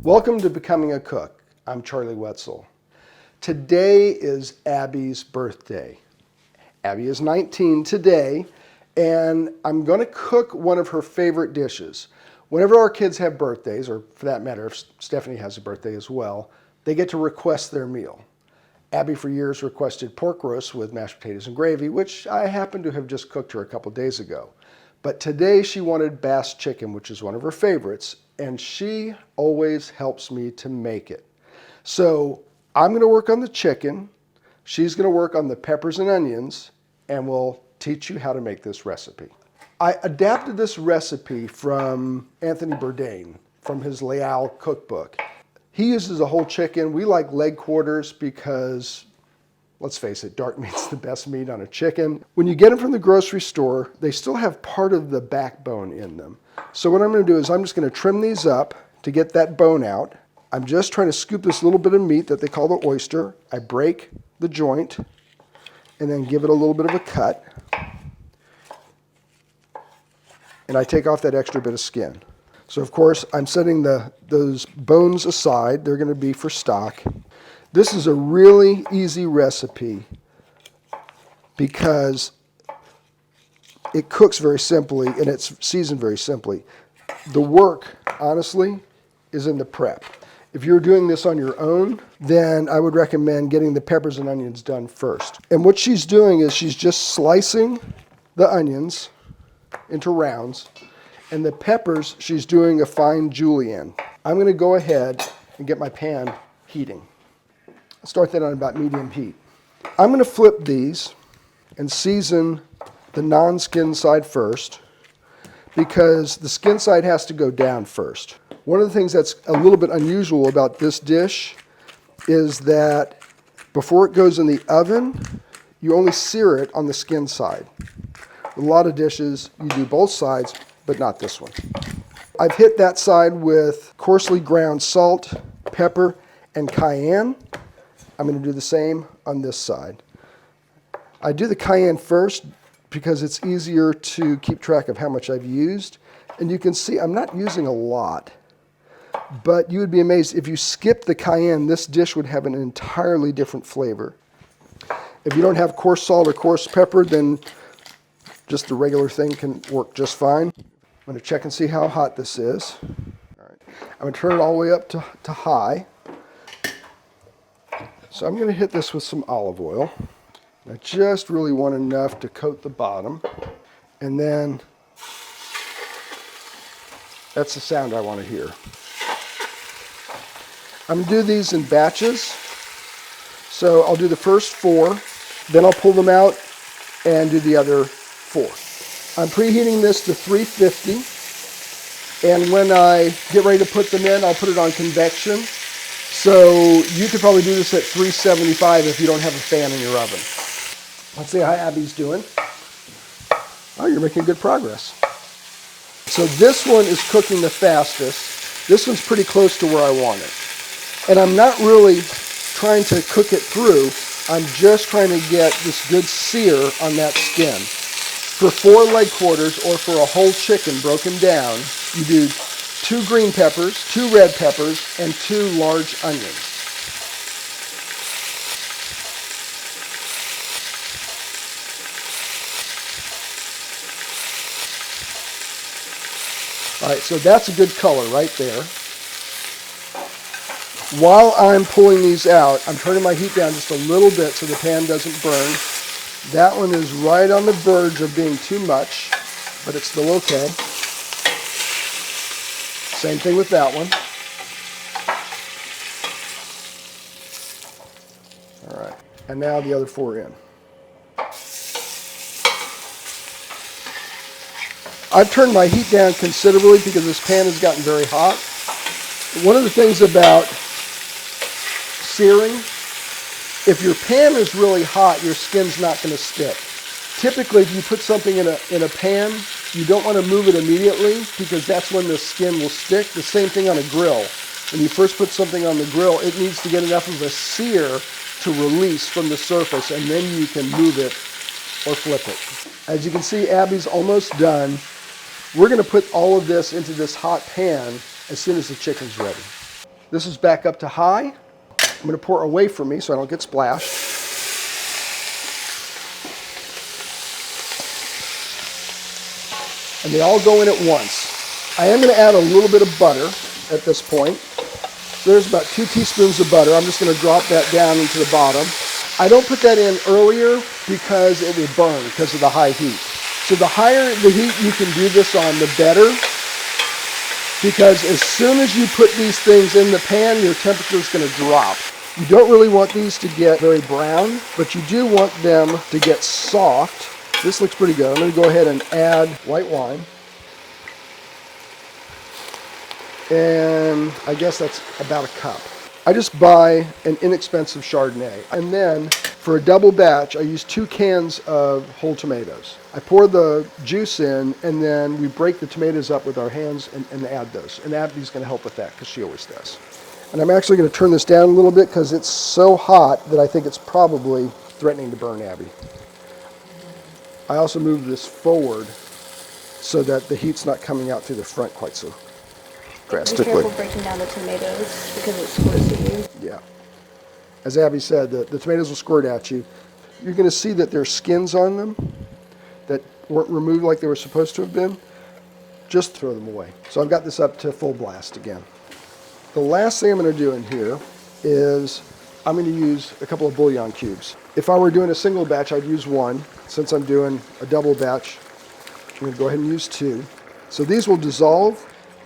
Welcome to Becoming a Cook. I'm Charlie Wetzel. Today is Abby's birthday. Abby is 19 today, and I'm going to cook one of her favorite dishes. Whenever our kids have birthdays, or for that matter, if Stephanie has a birthday as well, they get to request their meal. Abby for years requested pork roast with mashed potatoes and gravy, which I happen to have just cooked her a couple days ago. But today she wanted Basque Chicken, which is one of her favorites, and she always helps me to make it. So I'm going to work on the chicken, she's going to work on the peppers and onions, and we'll teach you how to make this recipe. I adapted this recipe from Anthony Bourdain from his Les Halles Cookbook. He uses a whole chicken. We like leg quarters because, let's face it, dark meat's the best meat on a chicken. When you get them from the grocery store, they still have part of the backbone in them. So what I'm going to do is I'm just going to trim these up to get that bone out. I'm just trying to scoop this little bit of meat that they call the oyster. I break the joint and then give it a little bit of a cut. And I take off that extra bit of skin. So of course I'm setting those bones aside. They're going to be for stock. This is a really easy recipe because it cooks very simply and it's seasoned very simply. The work, honestly, is in the prep. If you're doing this on your own, then I would recommend getting the peppers and onions done first. And what she's doing is she's just slicing the onions into rounds, and the peppers she's doing a fine julienne. I'm going to go ahead and get my pan heating. I'll start that on about medium heat. I'm going to flip these and season the non-skin side first because the skin side has to go down first. One of the things that's a little bit unusual about this dish is that before it goes in the oven, you only sear it on the skin side. A lot of dishes, you do both sides, but not this one. I've hit that side with coarsely ground salt, pepper, and cayenne. I'm going to do the same on this side. I do the cayenne first because it's easier to keep track of how much I've used. And you can see I'm not using a lot, but you would be amazed if you skip the cayenne, this dish would have an entirely different flavor. If you don't have coarse salt or coarse pepper, then just the regular thing can work just fine. I'm going to check and see how hot this is. All right. I'm going to turn it all the way up to high. So I'm going to hit this with some olive oil. I just really want enough to coat the bottom. And then that's the sound I want to hear. I'm going to do these in batches. So I'll do the first 4, then I'll pull them out and do the other 4. I'm preheating this to 350, and when I get ready to put them in, I'll put it on convection. So you could probably do this at 375 if you don't have a fan in your oven. Let's see how Abby's doing. Oh, you're making good progress. So this one is cooking the fastest. This one's pretty close to where I want it. And I'm not really trying to cook it through. I'm just trying to get this good sear on that skin. For 4 leg quarters or for a whole chicken broken down, you do 2 green peppers, 2 red peppers, and 2 large onions. All right, so that's a good color right there. While I'm pulling these out, I'm turning my heat down just a little bit so the pan doesn't burn. That one is right on the verge of being too much, but it's still okay. Same thing with that one. All right, and now the other 4 in. I've turned my heat down considerably because this pan has gotten very hot. One of the things about searing, if your pan is really hot, your skin's not going to stick. Typically, if you put something in a pan, you don't want to move it immediately because that's when the skin will stick. The same thing on a grill. When you first put something on the grill, it needs to get enough of a sear to release from the surface, and then you can move it or flip it. As you can see, Abby's almost done. We're going to put all of this into this hot pan as soon as the chicken's ready. This is back up to high. I'm going to pour away from me so I don't get splashed. And they all go in at once. I am going to add a little bit of butter at this point. There's about 2 teaspoons of butter. I'm just going to drop that down into the bottom. I don't put that in earlier because it will burn because of the high heat. So the higher the heat you can do this on, the better. Because as soon as you put these things in the pan, your temperature is going to drop. You don't really want these to get very brown, but you do want them to get soft. This looks pretty good. I'm going to go ahead and add white wine. And I guess that's about a cup. I just buy an inexpensive Chardonnay. And then for a double batch, I use 2 cans of whole tomatoes. I pour the juice in, and then we break the tomatoes up with our hands and add those. And Abby's going to help with that because she always does. And I'm actually going to turn this down a little bit because it's so hot that I think it's probably threatening to burn Abby. I also move this forward so that the heat's not coming out through the front quite so drastically. Be careful breaking down the tomatoes because it squirts at you. Yeah. As Abby said, the tomatoes will squirt at you. You're going to see that there's skins on them that weren't removed like they were supposed to have been. Just throw them away. So I've got this up to full blast again. The last thing I'm going to do in here is I'm going to use a couple of bouillon cubes. If I were doing a single batch, I'd use 1. Since I'm doing a double batch, I'm going to go ahead and use 2. So these will dissolve,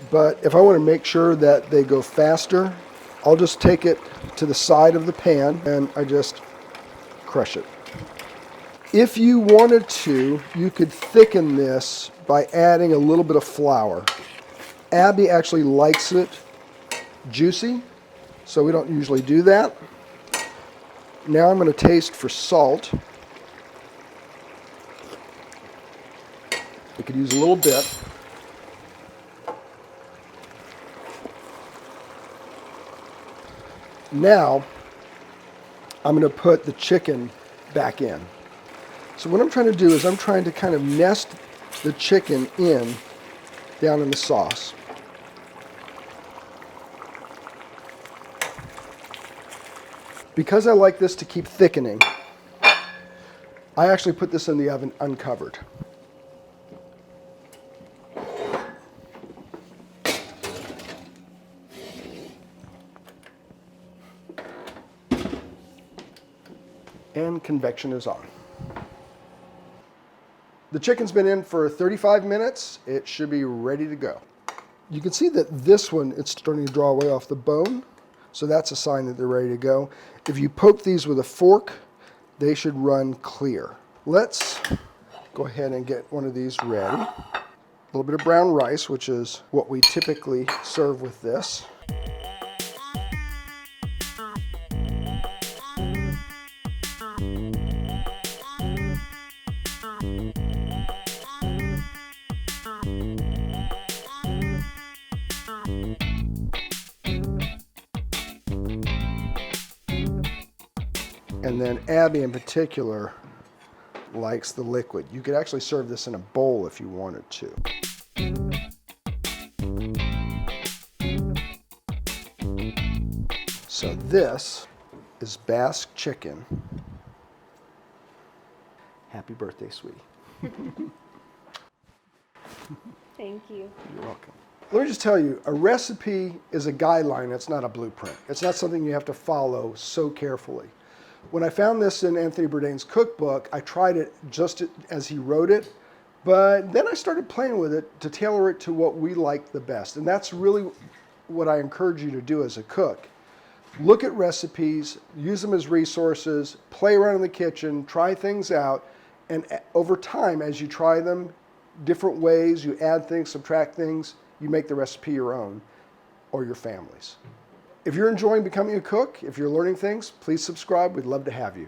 but if I want to make sure that they go faster, I'll just take it to the side of the pan and I just crush it. If you wanted to, you could thicken this by adding a little bit of flour. Abby actually likes it juicy, so we don't usually do that. Now I'm going to taste for salt. We could use a little bit. Now, I'm going to put the chicken back in. So what I'm trying to do is I'm trying to kind of nest the chicken in down in the sauce. Because I like this to keep thickening, I actually put this in the oven uncovered. And convection is on. The chicken's been in for 35 minutes. It should be ready to go. You can see that this one, it's starting to draw away off the bone. So that's a sign that they're ready to go. If you poke these with a fork, they should run clear. Let's go ahead and get one of these ready. A little bit of brown rice, which is what we typically serve with this. And then Abby in particular likes the liquid. You could actually serve this in a bowl if you wanted to. So this is Basque Chicken. Happy birthday, sweetie. Thank you. You're welcome. Let me just tell you, a recipe is a guideline, it's not a blueprint. It's not something you have to follow so carefully. When I found this in Anthony Bourdain's cookbook, I tried it just as he wrote it, but then I started playing with it to tailor it to what we like the best. And that's really what I encourage you to do as a cook. Look at recipes, use them as resources, play around in the kitchen, try things out, and over time, as you try them, different ways, you add things, subtract things, you make the recipe your own or your family's. If you're enjoying becoming a cook, if you're learning things, please subscribe. We'd love to have you.